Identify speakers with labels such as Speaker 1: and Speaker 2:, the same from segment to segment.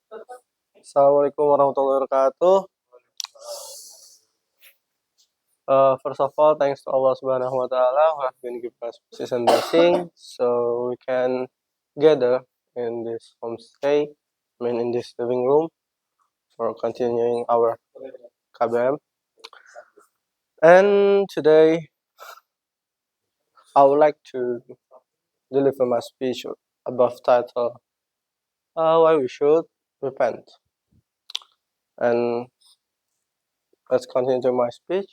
Speaker 1: Assalamualaikum warahmatullahi wabarakatuh. First of all, thanks to Allah Subhanahu wa Ta'ala who have been giving us peace and blessing, so we can gather in this homestay, in this living room, for continuing our KBM. And today, I would like to deliver my speech above title, Why We Should Repent. And let's continue to my speech.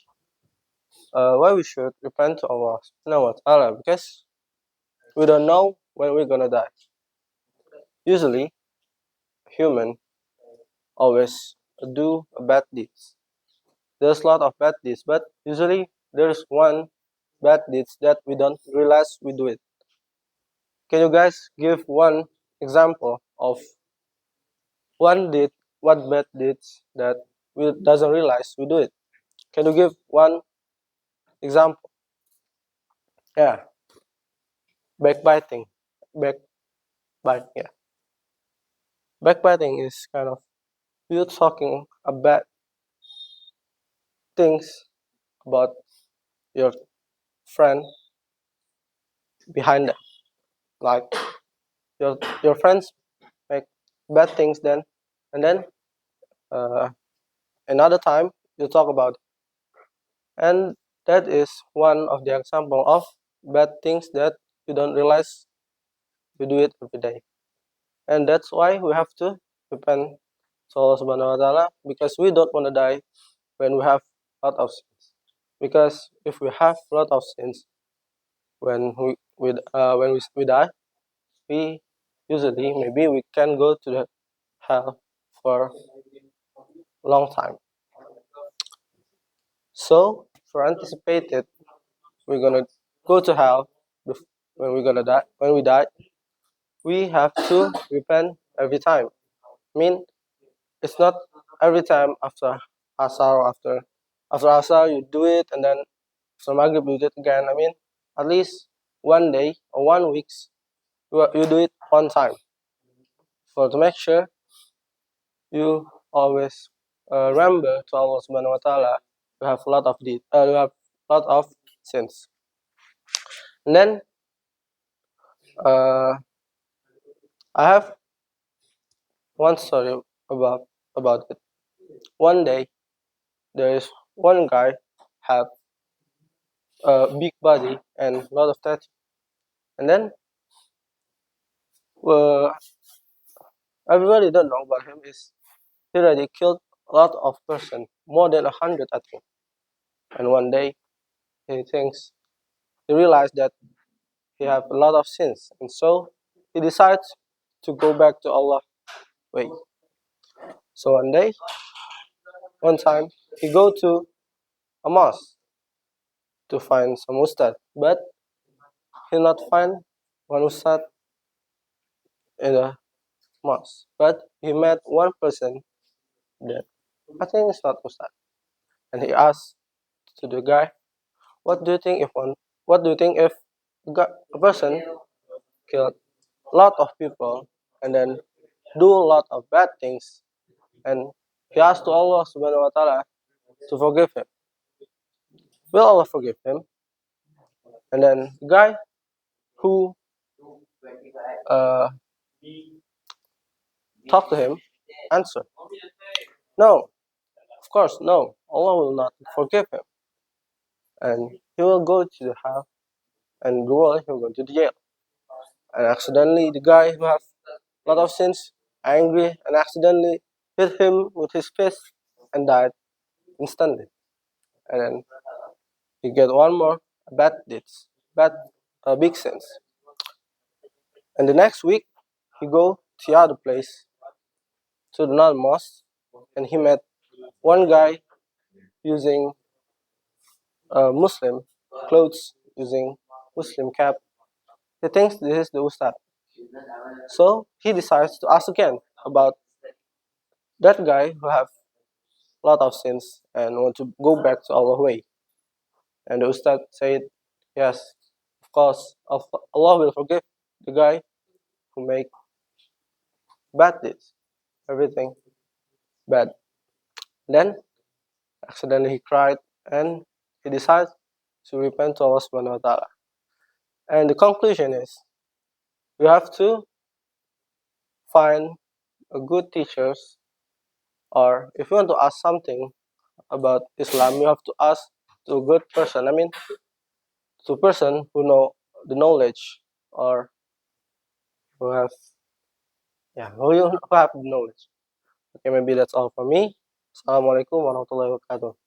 Speaker 1: Why we should repent to Allah Subhanahu wa Ta'ala, because we don't know when we're gonna die. Usually, human always do bad deeds. There's a lot of bad deeds, but usually there's one bad deeds that we don't realize we do it. Can you guys give one example of what bad deeds that we doesn't realize we do it? Can you give one example? Yeah, backbiting. Backbite. Yeah, backbiting is kind of you talking about things about your friend behind them. Like your friends make bad things then, and then uh, another time you talk about it. And that is one of the example of bad things that you don't realize you do it every day. And that's why we have to repent to Allah Subhanahu wa Taala, because we don't want to die when we have a lot of sins. Because if we have a lot of sins when we die, we usually maybe we can go to the hell for a long time. So for anticipated, we're gonna go to hell when we're gonna die. When we die, we have to repent every time. I mean, it's not every time after asar or after asar you do it, and then after maghrib you do it again. I mean, at least one day or 1 week you do it one time. For to make sure you always remember to Allah Subhanahu wa Taala, you have a lot of you have a lot of sins. And then uh, I have one story about it. One day there is one guy have a big body and a lot of tattoos, and then uh, everybody don't know about him is he already killed a lot of person, more than 100 I think. And one day he realized that he have a lot of sins, and so he decides to go back to Allah way. So one time, he go to a mosque to find some ustad, but he not find one ustad in the mosque. But he met one person that I think it's not ustad, and he asked to the guy, "What do you think if one? What do you think if a person killed a lot of people and then do a lot of bad things?" And he asked to Allah Subhanahu wa Taala to forgive him. Will Allah forgive him? And then the guy who uh, talked to him answered, "No, of course, no. Allah will not forgive him, and he will go to the hell, and the world he will go to the jail." And accidentally, the guy who have a lot of sins, angry, and accidentally hit him with his fist and died instantly. And then he get one more bad deeds, big sins. And the next week, he go to the other place, to another mosque, and he met one guy using Muslim clothes, using Muslim cap. He thinks this is the Ustad. So he decides to ask again about that guy who have a lot of sins and want to go back to Allah's way. And the Ustad said, yes, of course, Allah will forgive the guy who make bad deeds. everything bad. Then accidentally he cried and he decided to repent to Allah subhanahu wa ta'ala. And the conclusion is you have to find a good teachers, or if you want to ask something about Islam, you have to ask to a good person. I mean, to a person who know the knowledge, or who have, yeah, who have the knowledge. Okay, maybe that's all for me. Assalamualaikum warahmatullahi wabarakatuh.